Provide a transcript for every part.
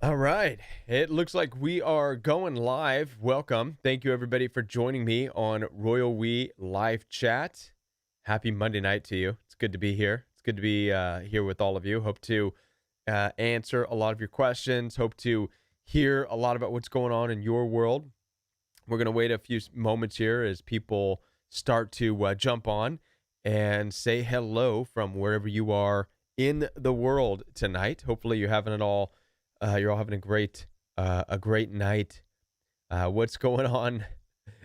All right. It looks like we are going live. Welcome. Thank you, everybody, for joining me on Royal We Live Chat. Happy Monday night to you. It's good to be here. It's good to be here with all of you. Hope to answer a lot of your questions. Hope to hear a lot about what's going on in your world. We're going to wait a few moments here as people start to jump on and say hello from wherever you are in the world tonight. Hopefully, you're all having a great night. What's going on?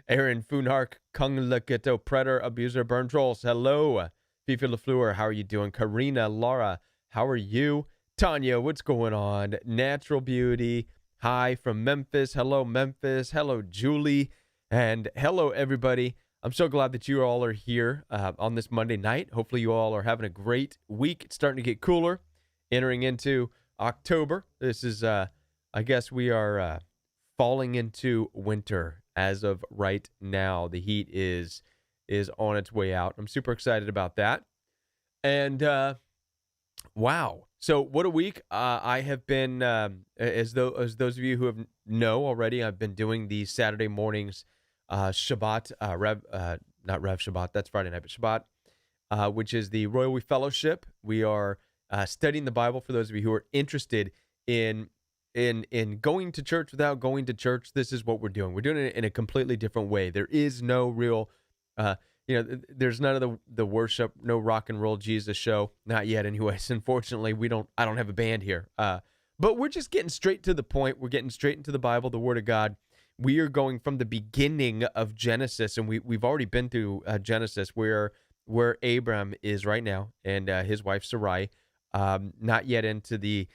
Aaron Funark, Kung Laketo, Predator, Abuser, Burn Trolls. Hello. Fifi LaFleur, how are you doing? Karina, Laura, how are you? Tanya, what's going on? Natural Beauty, hi from Memphis. Hello, Memphis. Hello, Julie. And hello, everybody. I'm so glad that you all are here on this Monday night. Hopefully, you all are having a great week. It's starting to get cooler, entering into October. This is, I guess we are falling into winter as of right now. The heat is on its way out. I'm super excited about that. And wow, so what a week! I have been, as those of you who have know already, I've been doing these Saturday mornings, Shabbat, not Rev Shabbat. That's Friday night, but Shabbat, which is the Royal We Fellowship. We are studying the Bible for those of you who are interested in going to church without going to church. This is what we're doing. We're doing it in a completely different way. There is no real, there's none of the worship, no rock and roll Jesus show, not yet. Anyways, unfortunately, I don't have a band here. But we're just getting straight to the point. We're getting straight into the Bible, the Word of God. We are going from the beginning of Genesis, and we've already been through Genesis, where Abram is right now, and his wife Sarai. Not yet into the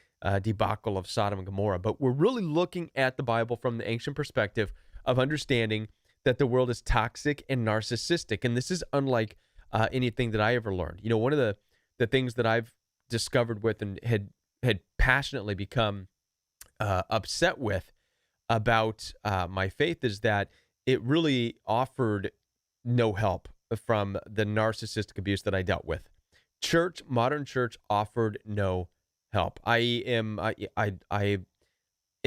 debacle of Sodom and Gomorrah, but we're really looking at the Bible from the ancient perspective of understanding that the world is toxic and narcissistic. And this is unlike anything that I ever learned. You know, one of the things that I've discovered with and had passionately become upset with about my faith is that it really offered no help from the narcissistic abuse that I dealt with. Modern church offered no help. I am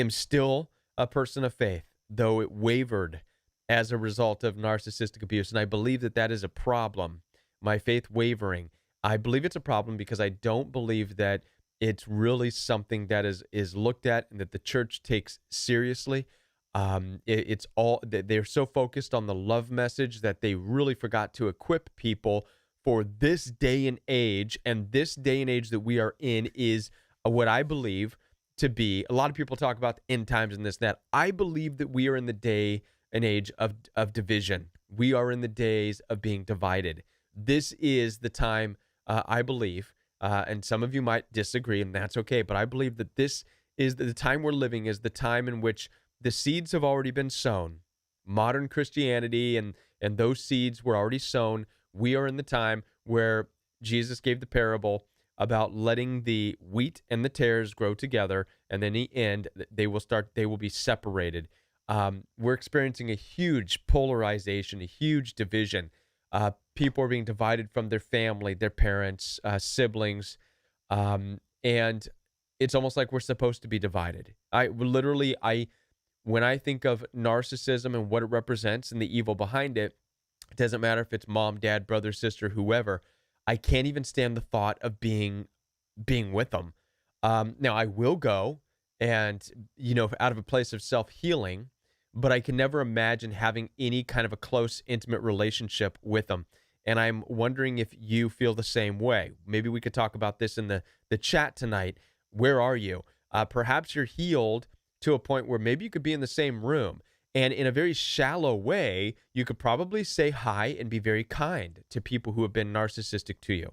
still a person of faith, though it wavered as a result of narcissistic abuse, and I believe that is a problem. My faith wavering, I believe it's a problem because I don't believe that it's really something that is looked at and that the church takes seriously. It's all they're so focused on the love message that they really forgot to equip people for this day and age. And this day and age that we are in is what I believe to be. A lot of people talk about the end times and this and that. I believe that we are in the day and age of division. We are in the days of being divided. This is the time, I believe, and some of you might disagree, and that's okay, but I believe that this is the time we're living is the time in which the seeds have already been sown. Modern Christianity and those seeds were already sown. We are in the time where Jesus gave the parable about letting the wheat and the tares grow together, and then in the end, they will be separated. We're experiencing a huge polarization, a huge division. People are being divided from their family, their parents, siblings, and it's almost like we're supposed to be divided. When I think of narcissism and what it represents and the evil behind it, it doesn't matter if it's mom, dad, brother, sister, whoever. I can't even stand the thought of being with them. Now, I will go and, out of a place of self-healing, but I can never imagine having any kind of a close, intimate relationship with them. And I'm wondering if you feel the same way. Maybe we could talk about this in the chat tonight. Where are you? Perhaps you're healed to a point where maybe you could be in the same room. And in a very shallow way, you could probably say hi and be very kind to people who have been narcissistic to you.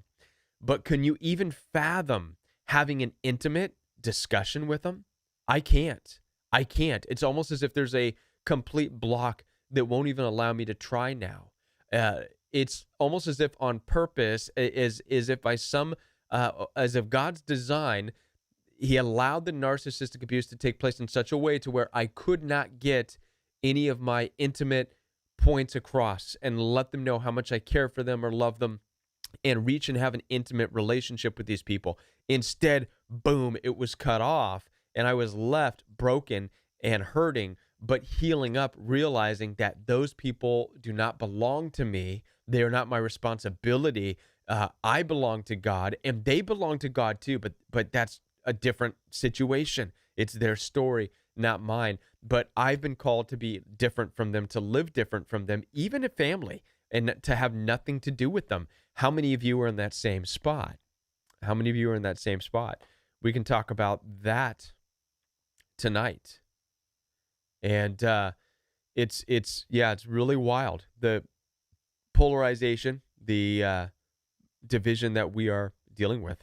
But can you even fathom having an intimate discussion with them? I can't. It's almost as if there's a complete block that won't even allow me to try now. It's almost as if on purpose, as if as if God's design, he allowed the narcissistic abuse to take place in such a way to where I could not get any of my intimate points across and let them know how much I care for them or love them and reach and have an intimate relationship with these people. Instead, boom, it was cut off. and I was left broken and hurting, but healing up, realizing that those people do not belong to me. They are not my responsibility. I belong to God, and they belong to God too. But that's a different situation. It's their story, not mine. But I've been called to be different from them, to live different from them, even a family, and to have nothing to do with them. How many of you are in that same spot? How many of you are in that same spot? We can talk about that tonight. And it's really wild. The polarization, the division that we are dealing with.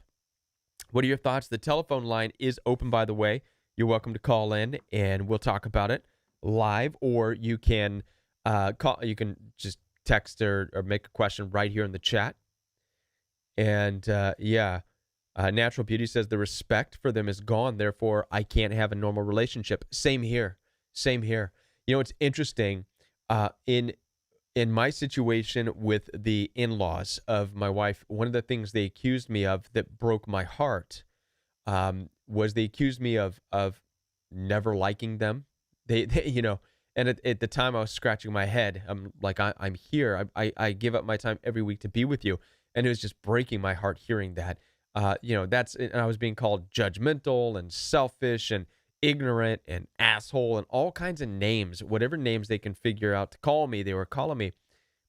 What are your thoughts? The telephone line is open, by the way. You're welcome to call in, and we'll talk about it live, or you can call. You can just text or make a question right here in the chat. And Natural Beauty says the respect for them is gone. Therefore, I can't have a normal relationship. Same here. Same here. You know, it's interesting. In my situation with the in-laws of my wife, one of the things they accused me of that broke my heart was they accused me of never liking them. They and at the time I was scratching my head. I'm like, I'm here. I give up my time every week to be with you, and it was just breaking my heart hearing that. And I was being called judgmental and selfish and ignorant and asshole and all kinds of names, whatever names they can figure out to call me, they were calling me,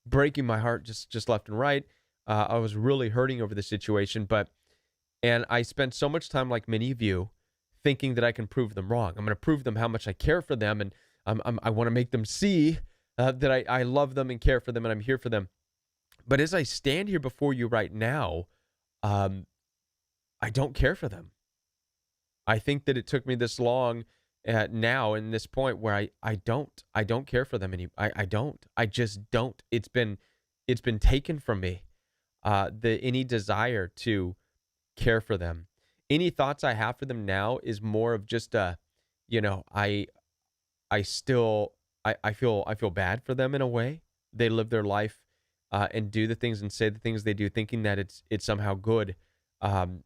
breaking my heart just left and right. I was really hurting over the situation, and I spent so much time, like many of you, thinking that I can prove them wrong. I'm going to prove them how much I care for them, and I want to make them see that I love them and care for them, and I'm here for them. But as I stand here before you right now, I don't care for them. I think that it took me this long now in this point where I don't care for them anymore. I just don't. It's been taken from me. Any desire to care for them. Any thoughts I have for them now is more of just I feel bad for them in a way. They live their life and do the things and say the things they do, thinking that it's somehow good. And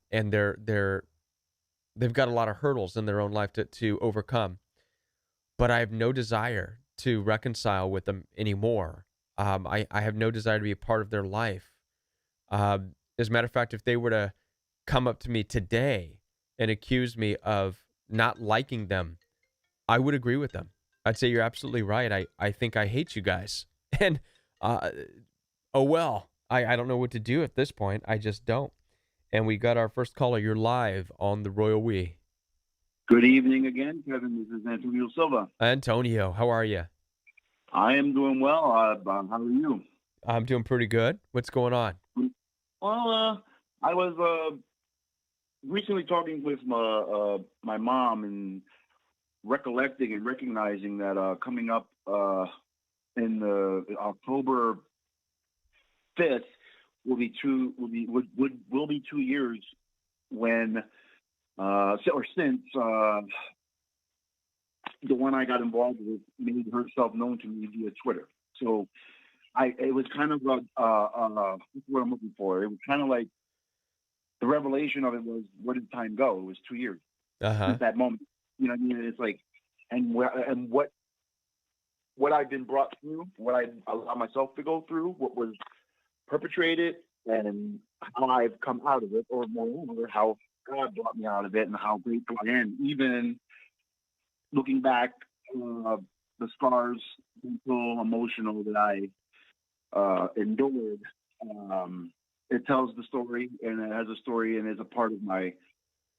they've got a lot of hurdles in their own life to overcome, but I have no desire to reconcile with them anymore. I have no desire to be a part of their life. As a matter of fact, if they were to come up to me today and accuse me of not liking them, I would agree with them. I'd say, you're absolutely right. I think I hate you guys. And, oh well, I don't know what to do at this point. I just don't. And we got our first caller. You're live on the Royal We. Good evening again, Kevin. This is Antonio Silva. Antonio, how are you? I am doing well. How are you? I'm doing pretty good. What's going on? Well, I was recently talking with my mom and recollecting and recognizing that coming up in the October 5th will be 2 years when since the one I got involved with made herself known to me via Twitter. So it was kind of what's what I'm looking for. It was kind of like the revelation of it was, where did time go? It was 2 years since that moment. You know what I mean? It's like, and what I've been brought through, what I allowed myself to go through, what was perpetrated, and how I've come out of it, or moreover, how God brought me out of it, and how grateful I am. Even looking back, the scars, mental, emotional, that I endured, it tells the story, and it has a story, and is a part of my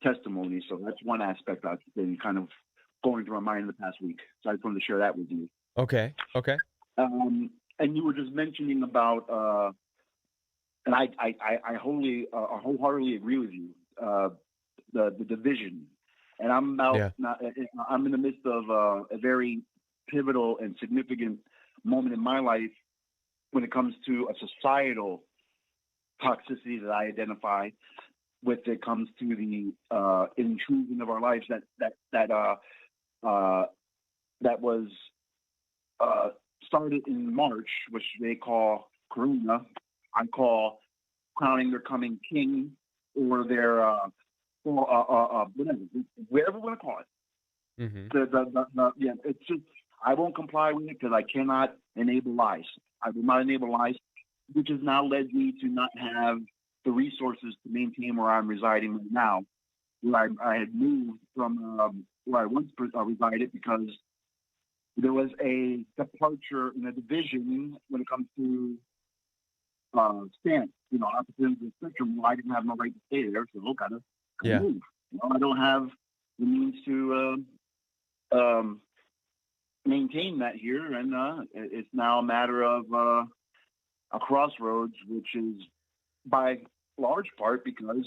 testimony. So that's one aspect I've been kind of going through my mind in the past week. So I just wanted to share that with you. Okay. And you were just mentioning about, and I wholeheartedly agree with you. The division, and I'm in the midst of a very pivotal and significant moment in my life when it comes to a societal toxicity that I identify with. It comes to the intrusion of our lives that was started in March, which they call Corona. I call crowning their coming king, or their whatever, whatever you want to call it. Mm-hmm. Yeah, it's just I won't comply with it because I cannot enable lies. I will not enable lies, which has now led me to not have the resources to maintain where I'm residing right now, where I had moved from where I once resided because there was a departure in a division when it comes to stance, opposite ends of the spectrum. Well, I didn't have no right to stay there, so look, I gotta Yeah. move. I don't have the means to maintain that here, and it's now a matter of a crossroads, which is by large part because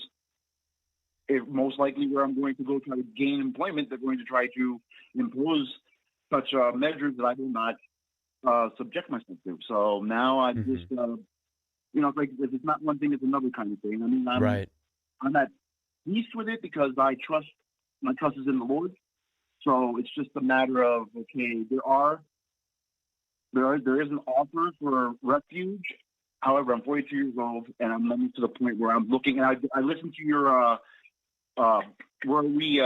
if most likely where I'm going to go try to gain employment, they're going to try to impose such measures that I will not subject myself to. So now I Mm-hmm. just, it's like if it's not one thing, it's another kind of thing. I mean, Right. I'm at peace with it because my trust is in the Lord. So it's just a matter of okay, there is an offer for refuge. However, I'm 42 years old, and I'm living to the point where I'm looking. And I listened to your where we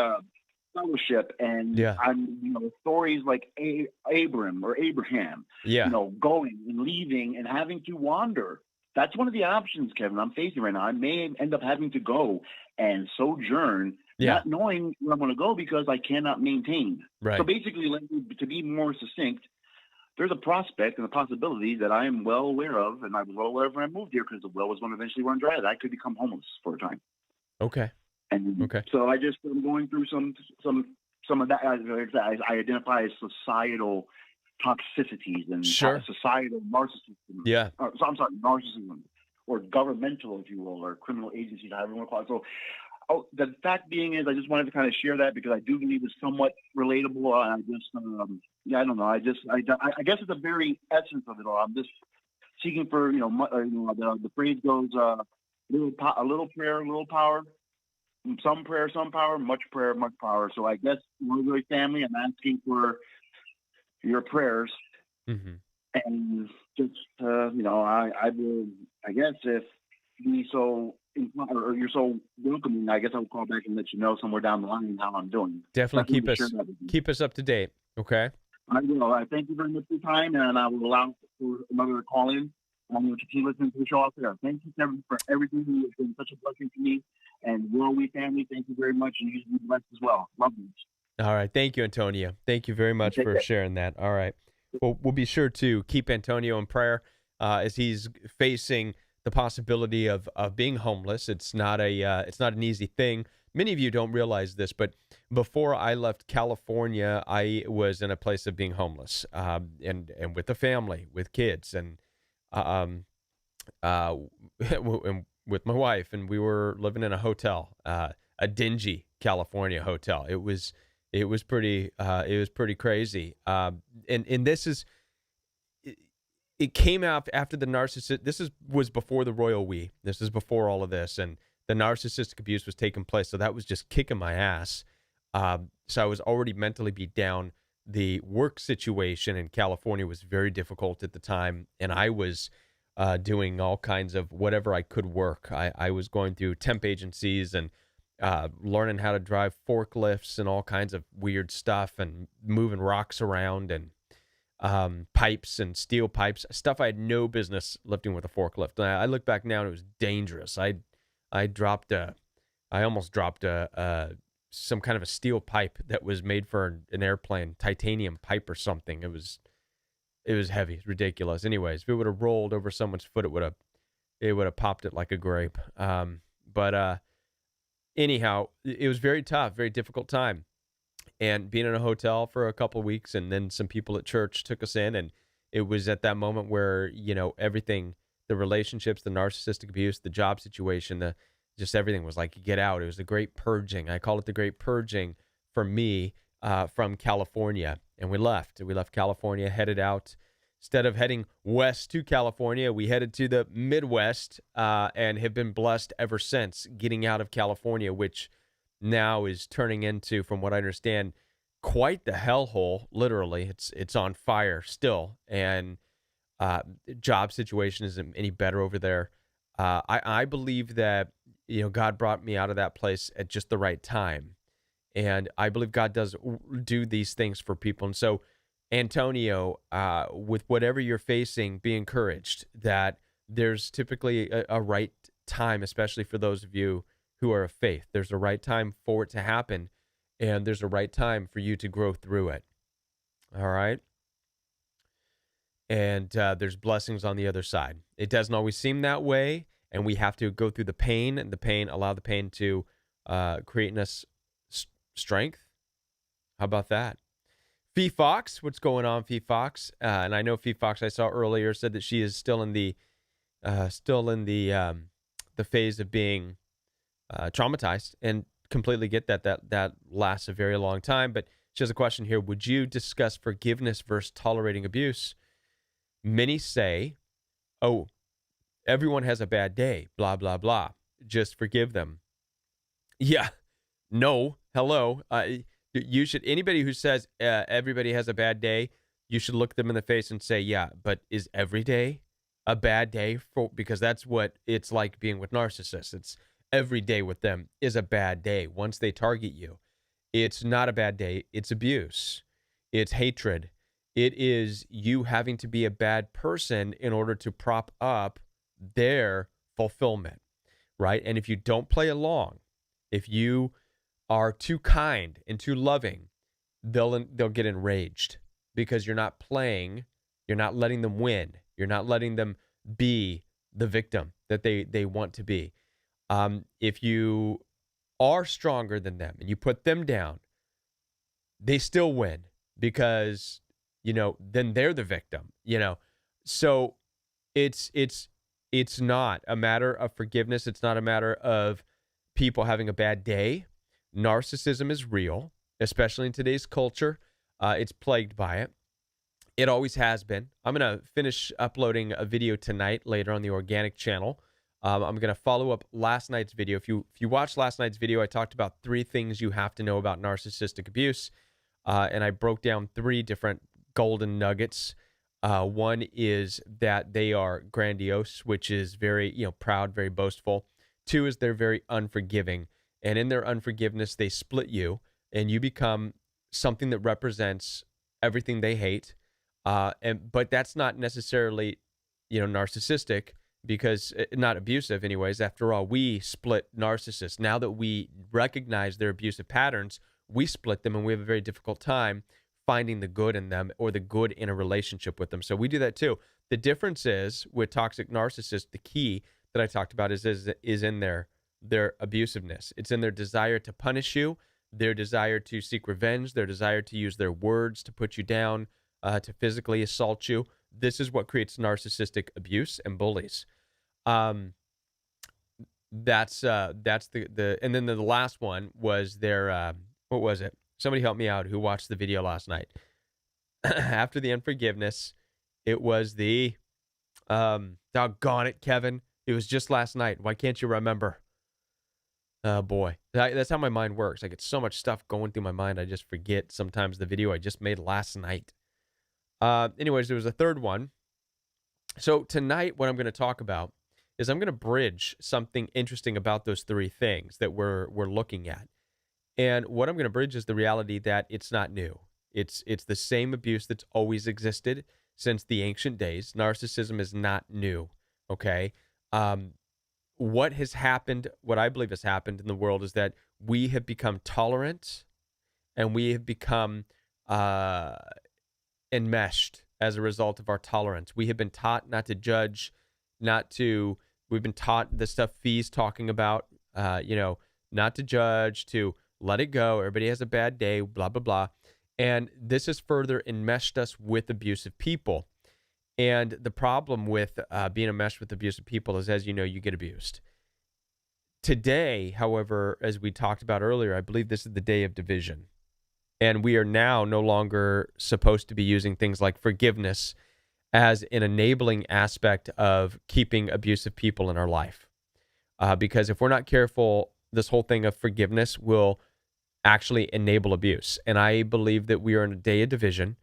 fellowship, and Yeah. I'm stories like Abraham, Yeah. going and leaving and having to wander. That's one of the options, Kevin, I'm facing right now. I may end up having to go and sojourn, Yeah. not knowing where I'm going to go because I cannot maintain. Right. So basically, to be more succinct, there's a prospect and a possibility that I am well aware of, and I was well aware of when I moved here because the well was going to eventually run dry. That I could become homeless for a time. Okay. And Okay. so I'm going through some of that. I identify as societal toxicities and Sure. societal narcissism. Yeah. So I'm sorry, narcissism, or governmental, if you will, or criminal agencies, however you want to call it. So, the fact being is, I just wanted to kind of share that because I do believe it's somewhat relatable. And I just, I don't know. I guess it's the very essence of it all. I'm just seeking for, the phrase goes, a little prayer, little power. Some prayer, some power. Much prayer, much power. So I guess, Royal family, I'm asking for your prayers, Mm-hmm. and just I will. I guess if be so inclined, or you're so welcoming, I guess I'll call back and let you know somewhere down the line how I'm doing. Definitely Definitely share that with you. keep us up to date. Okay. I will. I thank you very much for your time, and I will allow for another call in. I'm going to continue listening to the show out there. Thank you, Kevin, for everything. It's been such a blessing to me. And World We family, thank you very much, and you be blessed as well. Love you. All right. Thank you, Antonio. Thank you very much for sharing that. All right. Well, we'll be sure to keep Antonio in prayer as he's facing the possibility of being homeless. It's not an easy thing. Many of you don't realize this, but before I left California, I was in a place of being homeless, and with a family, with kids, and with my wife, and we were living in a hotel, a dingy California hotel. It was pretty crazy. And this is, it came out after the narcissist. Was before the royal we. This is before all of this, and the narcissistic abuse was taking place. So that was just kicking my ass. So I was already mentally beat down. The work situation in California was very difficult at the time, and I was doing all kinds of whatever I could work. I was going through temp agencies and learning how to drive forklifts and all kinds of weird stuff, and moving rocks around, and pipes and steel pipes, stuff I had no business lifting with a forklift. And I look back now and it was dangerous. I almost dropped some kind of a steel pipe that was made for an airplane, titanium pipe or something. It was heavy. It's ridiculous. Anyways, if it would have rolled over someone's foot, it would have popped it like a grape. But anyhow, it was very tough, very difficult time. And being in a hotel for a couple of weeks, and then some people at church took us in, and it was at that moment where, everything, the relationships, the narcissistic abuse, the job situation, just everything was like, get out. It was the great purging. I call it the great purging for me from California. And we left California, headed out. Instead of heading west to California, we headed to the Midwest, and have been blessed ever since getting out of California, which now is turning into, from what I understand, quite the hellhole. Literally, it's on fire still, and job situation isn't any better over there. I believe that God brought me out of that place at just the right time, And I believe God does do these things for people. And so, Antonio, with whatever you're facing, be encouraged that there's typically a right time, especially for those of you who are of faith. There's a right time for it to happen, and there's a right time for you to grow through it. All right? And there's blessings on the other side. It doesn't always seem that way, and we have to go through the pain, and allow the pain to create in us strength. How about that? Fee Fox, what's going on, Fee Fox? And I know Fee Fox, I saw earlier, said that she is still in the phase of being traumatized, and completely get that lasts a very long time. But she has a question here: would you discuss forgiveness versus tolerating abuse? Many say, "Oh, everyone has a bad day. Blah blah blah. Just forgive them." Yeah, no, hello. You should, anybody who says everybody has a bad day, you should look them in the face and say, yeah, but is every day a bad day? Because that's what it's like being with narcissists. It's every day with them is a bad day. Once they target you, it's not a bad day. It's abuse. It's hatred. It is you having to be a bad person in order to prop up their fulfillment, right? And if you don't play along, if you are too kind and too loving, they'll get enraged because you're not playing, you're not letting them win, you're not letting them be the victim that they want to be. If you are stronger than them and you put them down, they still win because, then they're the victim, So it's not a matter of forgiveness. It's not a matter of people having a bad day. Narcissism is real, especially in today's culture. It's plagued by it. It always has been. I'm going to finish uploading a video tonight, later on the Organic channel. I'm going to follow up last night's video. If you watched last night's video, I talked about 3 things you have to know about narcissistic abuse, and I broke down 3 different golden nuggets. One is that they are grandiose, which is very proud, very boastful. 2 is they're very unforgiving. And in their unforgiveness, they split you, and you become something that represents everything they hate. But that's not necessarily, narcissistic, because not abusive anyways. After all, we split narcissists. Now that we recognize their abusive patterns, we split them, and we have a very difficult time finding the good in them or the good in a relationship with them. So we do that too. The difference is with toxic narcissists, the key that I talked about is in their abusiveness. It's in their desire to punish you, their desire to seek revenge, their desire to use their words to put you down, to physically assault you. This is what creates narcissistic abuse and bullies. That's the and then the last one was their what was it? Somebody help me out who watched the video last night. After the unforgiveness, it was the doggone it, Kevin. It was just last night. Why can't you remember? Oh, boy. That's how my mind works. I get so much stuff going through my mind, I just forget sometimes the video I just made last night. Anyways, there was a third one. So tonight, what I'm going to talk about is I'm going to bridge something interesting about those 3 things that we're looking at. And what I'm going to bridge is the reality that it's not new. It's the same abuse that's always existed since the ancient days. Narcissism is not new, okay? What has happened, what I believe has happened in the world is that we have become tolerant and we have become enmeshed as a result of our tolerance. We have been taught not to judge, we've been taught the stuff Fee's talking about, not to judge, to let it go. Everybody has a bad day, blah, blah, blah. And this has further enmeshed us with abusive people. And the problem with being enmeshed with abusive people is, as you know, you get abused. Today, however, as we talked about earlier, I believe this is the day of division. And we are now no longer supposed to be using things like forgiveness as an enabling aspect of keeping abusive people in our life. Because if we're not careful, this whole thing of forgiveness will actually enable abuse. And I believe that we are in a day of division.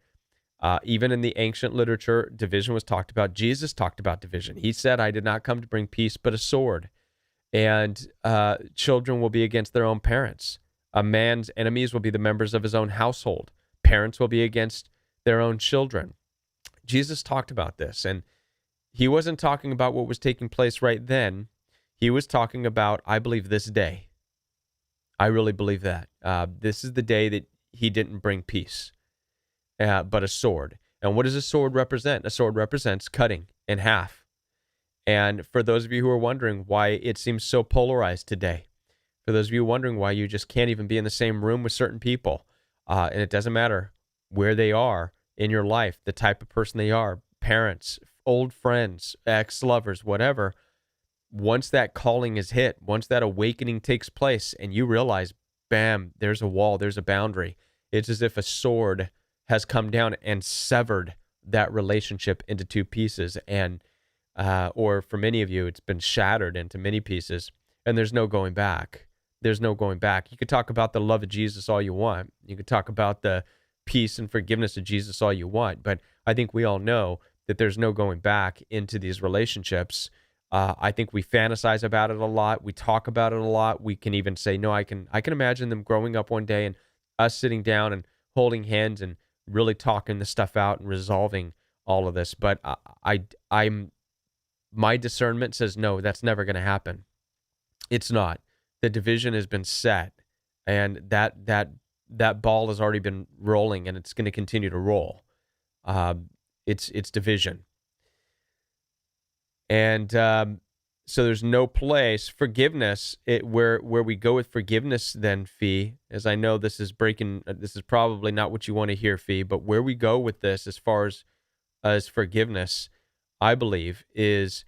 Even in the ancient literature, division was talked about. Jesus talked about division. He said, I did not come to bring peace, but a sword. And children will be against their own parents. A man's enemies will be the members of his own household. Parents will be against their own children. Jesus talked about this, and he wasn't talking about what was taking place right then. He was talking about, I believe, this day. I really believe that. This is the day that he didn't bring peace, but a sword. And what does a sword represent? A sword represents cutting in half. And for those of you who are wondering why it seems so polarized today, for those of you wondering why you just can't even be in the same room with certain people, and it doesn't matter where they are in your life, the type of person they are, parents, old friends, ex-lovers, whatever, once that calling is hit, once that awakening takes place and you realize, bam, there's a wall, there's a boundary. It's as if a sword has come down and severed that relationship into two pieces. And, or for many of you, it's been shattered into many pieces, and there's no going back. There's no going back. You could talk about the love of Jesus all you want. You could talk about the peace and forgiveness of Jesus all you want. But I think we all know that there's no going back into these relationships. I think we fantasize about it a lot. We talk about it a lot. We can even say, no, I can imagine them growing up one day and us sitting down and holding hands and really talking this stuff out and resolving all of this. But my discernment says, no, that's never going to happen. It's not. The division has been set, and that ball has already been rolling, and it's going to continue to roll. It's division. And so there's no place. Forgiveness, where we go with forgiveness then, Fee, as I know this is probably not what you want to hear, Fee, but where we go with this as far as forgiveness, I believe, is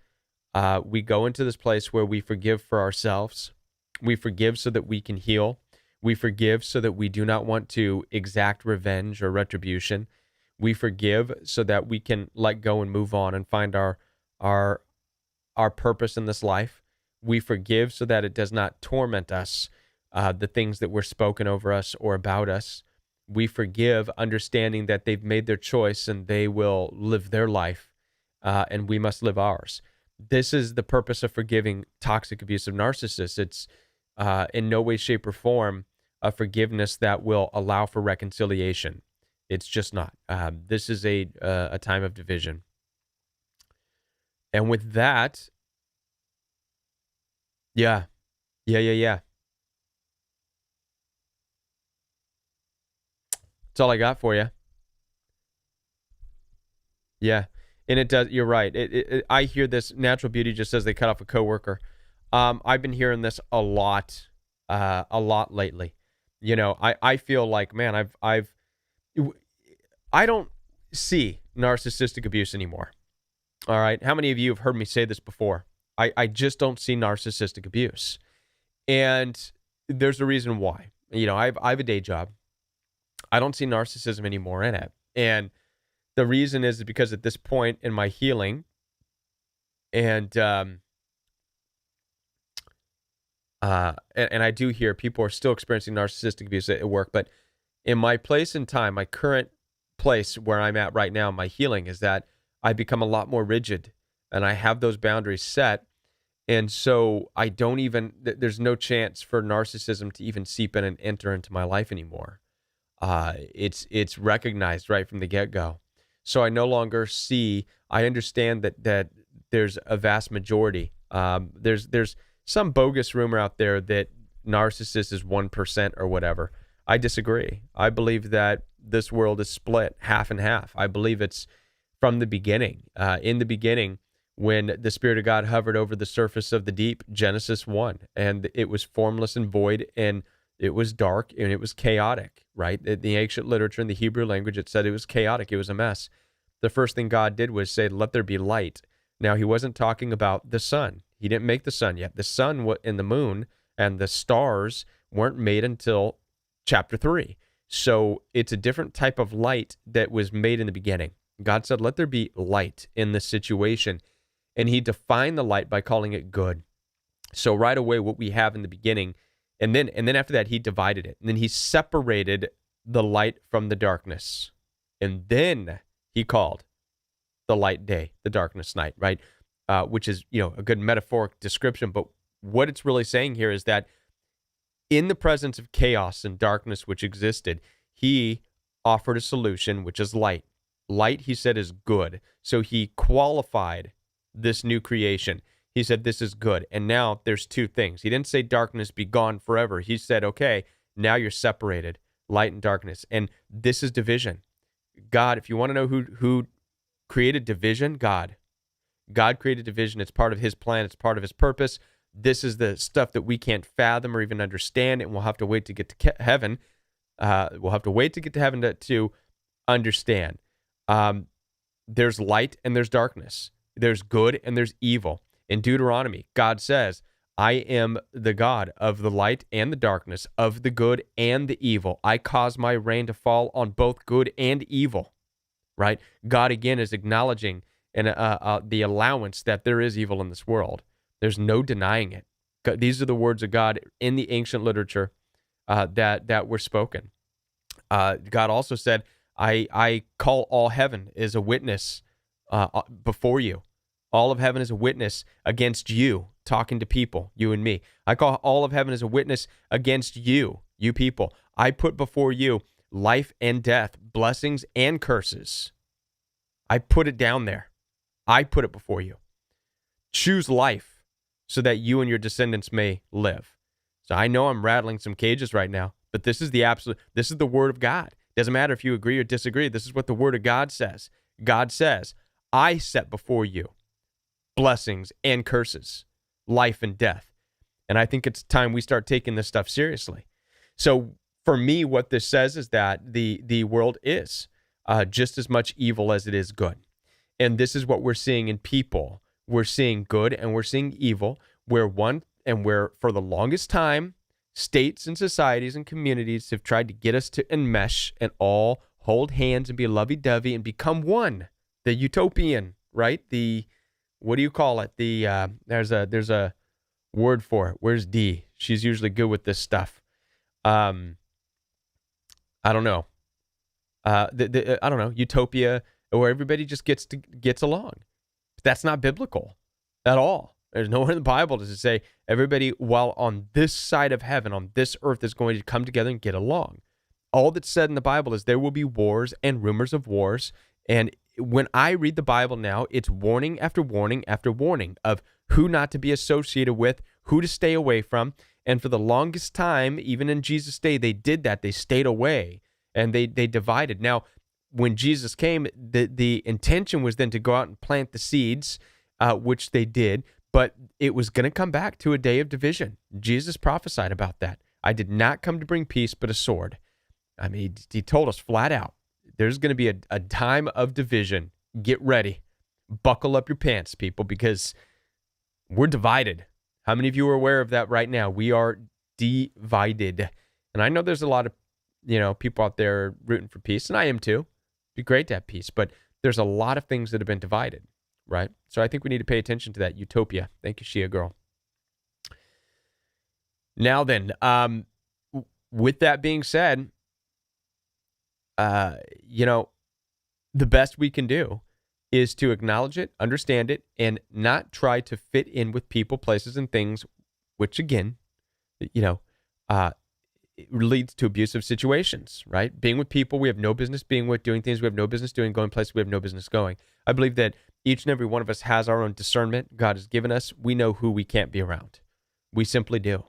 we go into this place where we forgive for ourselves. We forgive so that we can heal. We forgive so that we do not want to exact revenge or retribution. We forgive so that we can let go and move on and find our purpose in this life. We forgive so that it does not torment us, the things that were spoken over us or about us. We forgive understanding that they've made their choice and they will live their life, and we must live ours. This is the purpose of forgiving toxic, abusive narcissists. It's in no way, shape, or form a forgiveness that will allow for reconciliation. It's just not. This is a time of division. And with that, yeah. That's all I got for you. Yeah. And it does, you're right. I hear this. Natural Beauty just says they cut off a coworker. I've been hearing this a lot lately. You know, I feel like, man, I don't see narcissistic abuse anymore. All right. How many of you have heard me say this before? I just don't see narcissistic abuse. And there's a reason why. You know, I have a day job. I don't see narcissism anymore in it. And the reason is because at this point in my healing, and I do hear people are still experiencing narcissistic abuse at work, but in my place and time, my current place where I'm at right now, my healing is that I become a lot more rigid and I have those boundaries set. And so I don't even, there's no chance for narcissism to even seep in and enter into my life anymore. It's recognized right from the get-go. So I no longer see, I understand that there's a vast majority. There's some bogus rumor out there that narcissist is 1% or whatever. I disagree. I believe that this world is split half and half. I believe it's from the beginning. In the beginning, when the Spirit of God hovered over the surface of the deep, Genesis 1, and it was formless and void, and it was dark, and it was chaotic, right? In the ancient literature, in the Hebrew language, it said it was chaotic. It was a mess. The first thing God did was say, let there be light. Now, he wasn't talking about the sun. He didn't make the sun yet. The sun and the moon and the stars weren't made until chapter 3. So it's a different type of light that was made in the beginning. God said, let there be light in this situation. And he defined the light by calling it good. So right away, what we have in the beginning, and then after that, he divided it. And then he separated the light from the darkness. And then he called the light day, the darkness night, right? Which is, a good metaphoric description. But what it's really saying here is that in the presence of chaos and darkness which existed, he offered a solution, which is light. Light, he said, is good. So he qualified this new creation. He said, this is good. And now there's two things. He didn't say darkness be gone forever. He said, okay, now you're separated, light and darkness. And this is division. God, if you want to know who created division, God. God created division. It's part of his plan. It's part of his purpose. This is the stuff that we can't fathom or even understand, and we'll have to wait to get to heaven. We'll have to wait to get to heaven to understand. There's light and there's darkness. There's good and there's evil. In Deuteronomy, God says, I am the God of the light and the darkness, of the good and the evil. I cause my rain to fall on both good and evil, right? God, again, is acknowledging the allowance that there is evil in this world. There's no denying it. These are the words of God in the ancient literature that were spoken. God also said, I call all heaven as a witness before you. All of heaven is a witness against you, talking to people, you and me. I call all of heaven as a witness against you, you people. I put before you life and death, blessings and curses. I put it down there. I put it before you. Choose life so that you and your descendants may live. So I know I'm rattling some cages right now, but this is the word of God. Doesn't matter if you agree or disagree. This is what the word of God says. God says, I set before you blessings and curses, life and death. And I think it's time we start taking this stuff seriously. So for me, what this says is that the world is just as much evil as it is good. And this is what we're seeing in people. We're seeing good and we're seeing evil, where for the longest time, states and societies and communities have tried to get us to enmesh and all hold hands and be lovey-dovey and become one. The utopian, right? What do you call it? There's a word for it. Where's Dee? She's usually good with this stuff. I don't know. I don't know. Utopia, where everybody just gets along. But that's not biblical at all. There's nowhere in the Bible does it say everybody while on this side of heaven, on this earth, is going to come together and get along. All that's said in the Bible is there will be wars and rumors of wars. And when I read the Bible now, it's warning after warning after warning of who not to be associated with, who to stay away from. And for the longest time, even in Jesus' day, they did that. They stayed away and they divided. Now, when Jesus came, the intention was then to go out and plant the seeds, which they did, but it was going to come back to a day of division. Jesus prophesied about that. I did not come to bring peace, but a sword. I mean, he told us flat out, there's going to be a time of division. Get ready. Buckle up your pants, people, because we're divided. How many of you are aware of that right now? We are divided. And I know there's a lot of, people out there rooting for peace, and I am too. It'd be great to have peace, but there's a lot of things that have been divided, right? So I think we need to pay attention to that. Utopia. Thank you, Shia girl. Now then, with that being said, the best we can do is to acknowledge it, understand it, and not try to fit in with people, places, and things, which again, it leads to abusive situations, right? Being with people we have no business being with, doing things we have no business doing, going places we have no business going. I believe that each and every one of us has our own discernment God has given us. We know who we can't be around. We simply do.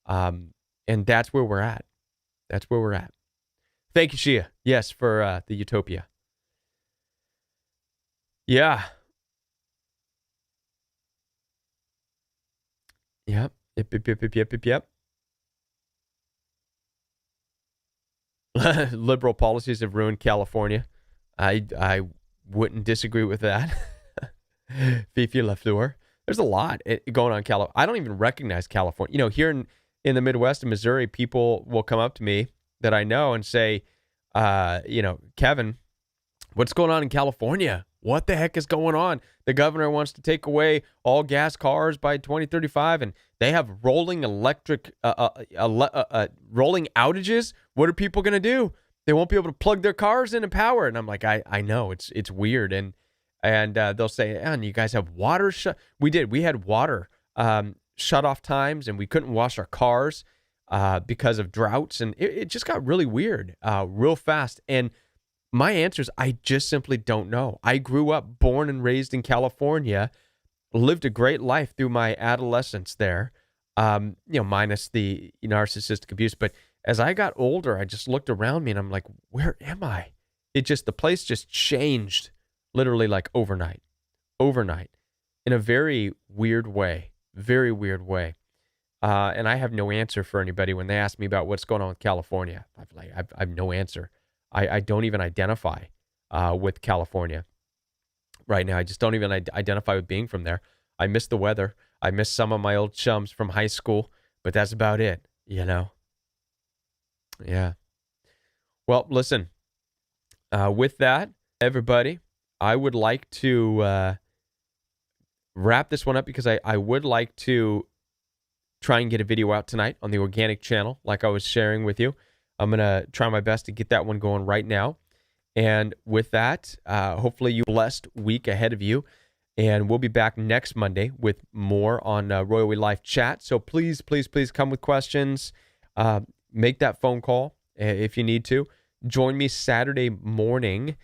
And that's where we're at. That's where we're at. Thank you, Shia. Yes, for the Utopia. Yeah. Yep. Yep. Liberal policies have ruined California. I wouldn't disagree with that. Fifi Lafleur. There's a lot going on in California. I don't even recognize California. Here in the Midwest in Missouri, people will come up to me that I know and say, Kevin, what's going on in California? What the heck is going on? The governor wants to take away all gas cars by 2035, and they have rolling rolling outages. What are people going to do? They won't be able to plug their cars into power. And I'm like, I know it's weird. And they'll say, and you guys have water shut. We did. We had water shut off times, and we couldn't wash our cars. because of droughts, and it just got really weird real fast. And my answer is I just simply don't know. I grew up, born and raised in California, lived a great life through my adolescence there, minus the narcissistic abuse. But as I got older, I just looked around me and I'm like, where am I? The place just changed literally like overnight, in a very weird way. And I have no answer for anybody when they ask me about what's going on with California. I have no answer. I don't even identify with California right now. I just don't even identify with being from there. I miss the weather. I miss some of my old chums from high school, but that's about it, Yeah. Well, listen, with that, everybody, I would like to wrap this one up because I would like to try and get a video out tonight on the organic channel, like I was sharing with you. I'm going to try my best to get that one going right now. And with that, hopefully you blessed week ahead of you. And we'll be back next Monday with more on Royal We Life Chat. So please come with questions. Make that phone call if you need to. Join me Saturday morning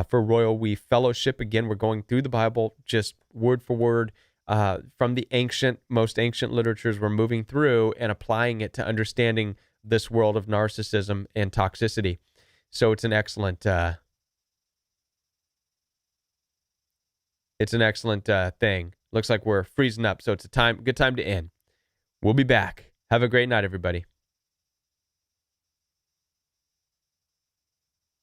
for Royal We Fellowship. Again, we're going through the Bible just word for word from the most ancient literatures we're moving through and applying it to understanding this world of narcissism and toxicity. So it's an excellent thing. Looks like we're freezing up, so it's a good time to end. We'll be back. Have a great night, everybody.